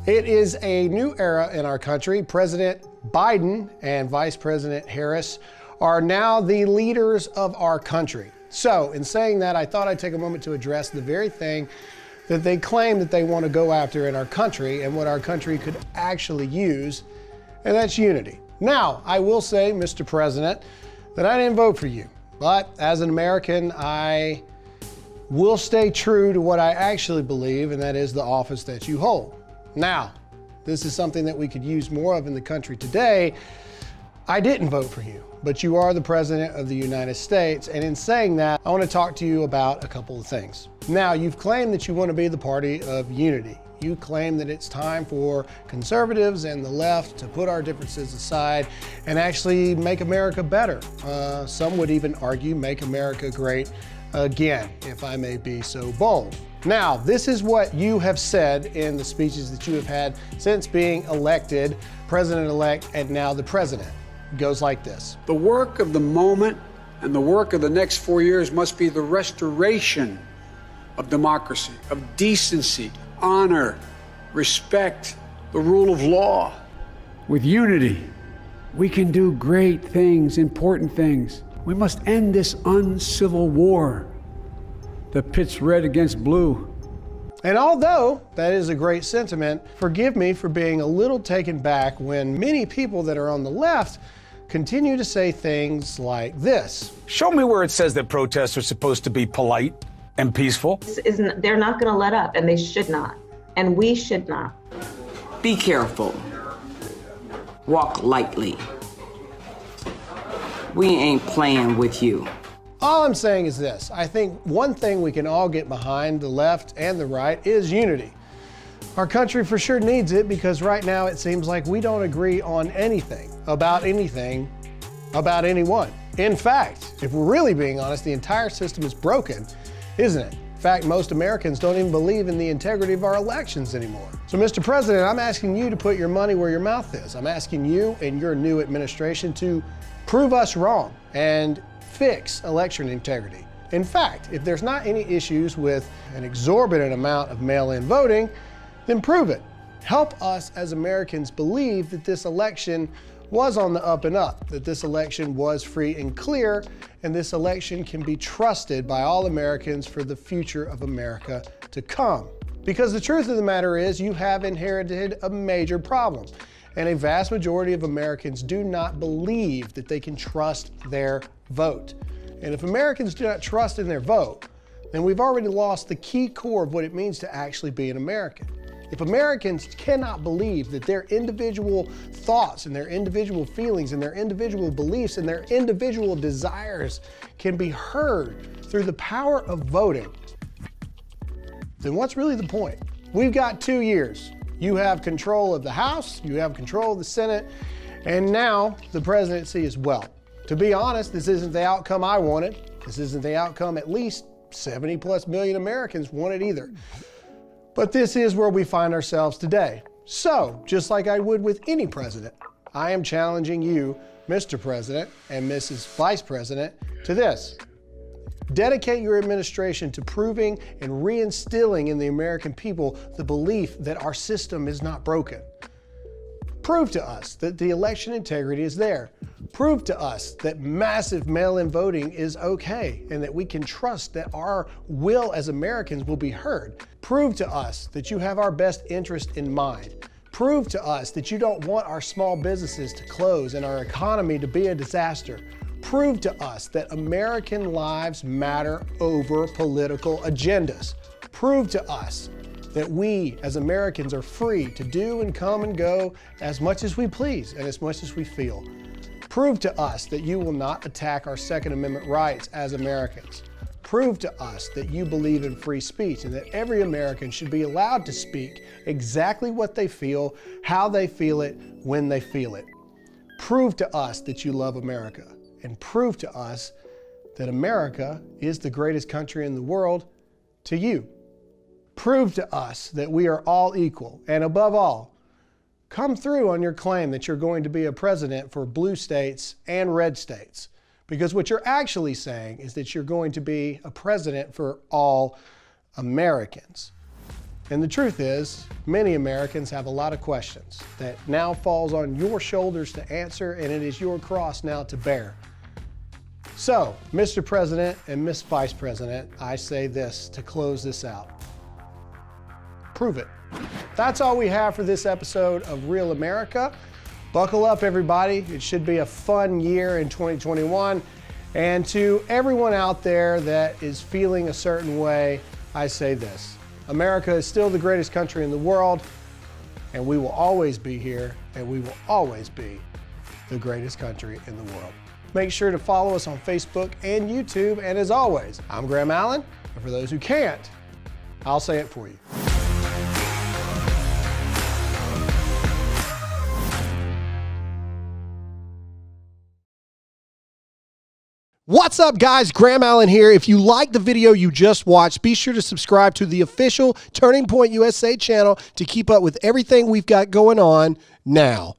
It is a new era in our country. President Biden and Vice President Harris are now the leaders of our country. So in saying that, I thought I'd take a moment to address the very thing that they claim that they want to go after in our country and what our country could actually use, and that's unity. Now, I will say, Mr. President, that I didn't vote for you, but as an American, I will stay true to what I actually believe, and that is the office that you hold. Now, this is something that we could use more of in the country today. I didn't vote for you, but you are the President of the United States, and in saying that, I want to talk to you about a couple of things. Now, you've claimed that you want to be the party of unity. You claim that it's time for conservatives and the left to put our differences aside and actually make America better. Some would even argue make America great again, if I may be so bold. Now, this is what you have said in the speeches that you have had since being elected president-elect and now the president. It goes like this. The work of the moment and the work of the next 4 years must be the restoration of democracy, of decency, honor, respect, the rule of law. With unity, we can do great things, important things. We must end this uncivil war that pits red against blue. And although that is a great sentiment, forgive me for being a little taken back when many people that are on the left continue to say things like this. Show me where it says that protests are supposed to be polite and peaceful. They're not going to let up, and they should not. And we should not. Be careful. Walk lightly. We ain't playing with you. All I'm saying is this. I think one thing we can all get behind, the left and the right, is unity. Our country for sure needs it because right now it seems like we don't agree on anything, about anyone. In fact, if we're really being honest, the entire system is broken, isn't it? In fact, most Americans don't even believe in the integrity of our elections anymore. So, Mr. President, I'm asking you to put your money where your mouth is. I'm asking you and your new administration to prove us wrong and fix election integrity. In fact, if there's not any issues with an exorbitant amount of mail-in voting, then prove it. Help us as Americans believe that this election was on the up and up, that this election was free and clear, and this election can be trusted by all Americans for the future of America to come. Because the truth of the matter is, you have inherited a major problem, and a vast majority of Americans do not believe that they can trust their vote. And if Americans do not trust in their vote, then we've already lost the key core of what it means to actually be an American. If Americans cannot believe that their individual thoughts and their individual feelings and their individual beliefs and their individual desires can be heard through the power of voting, then what's really the point? We've got 2 years. You have control of the House, you have control of the Senate, and now the presidency as well. To be honest, this isn't the outcome I wanted. This isn't the outcome at least 70+ million Americans wanted either. But this is where we find ourselves today. So, just like I would with any president, I am challenging you, Mr. President and Mrs. Vice President, to this. Dedicate your administration to proving and reinstilling in the American people the belief that our system is not broken. Prove to us that the election integrity is there. Prove to us that massive mail-in voting is okay and that we can trust that our will as Americans will be heard. Prove to us that you have our best interest in mind. Prove to us that you don't want our small businesses to close and our economy to be a disaster. Prove to us that American lives matter over political agendas. Prove to us that we as Americans are free to do and come and go as much as we please and as much as we feel. Prove to us that you will not attack our Second Amendment rights as Americans. Prove to us that you believe in free speech and that every American should be allowed to speak exactly what they feel, how they feel it, when they feel it. Prove to us that you love America, and prove to us that America is the greatest country in the world to you. Prove to us that we are all equal, and above all, come through on your claim that you're going to be a president for blue states and red states. Because what you're actually saying is that you're going to be a president for all Americans. And the truth is, many Americans have a lot of questions that now falls on your shoulders to answer, and it is your cross now to bear. So, Mr. President and Miss Vice President, I say this to close this out. Prove it. That's all we have for this episode of Real America. Buckle up, everybody. It should be a fun year in 2021. And to everyone out there that is feeling a certain way, I say this. America is still the greatest country in the world, and we will always be here, and we will always be the greatest country in the world. Make sure to follow us on Facebook and YouTube, and as always, I'm Graham Allen, and for those who can't, I'll say it for you. What's up, guys? Graham Allen here. If you like the video you just watched, be sure to subscribe to the official Turning Point USA channel to keep up with everything we've got going on now.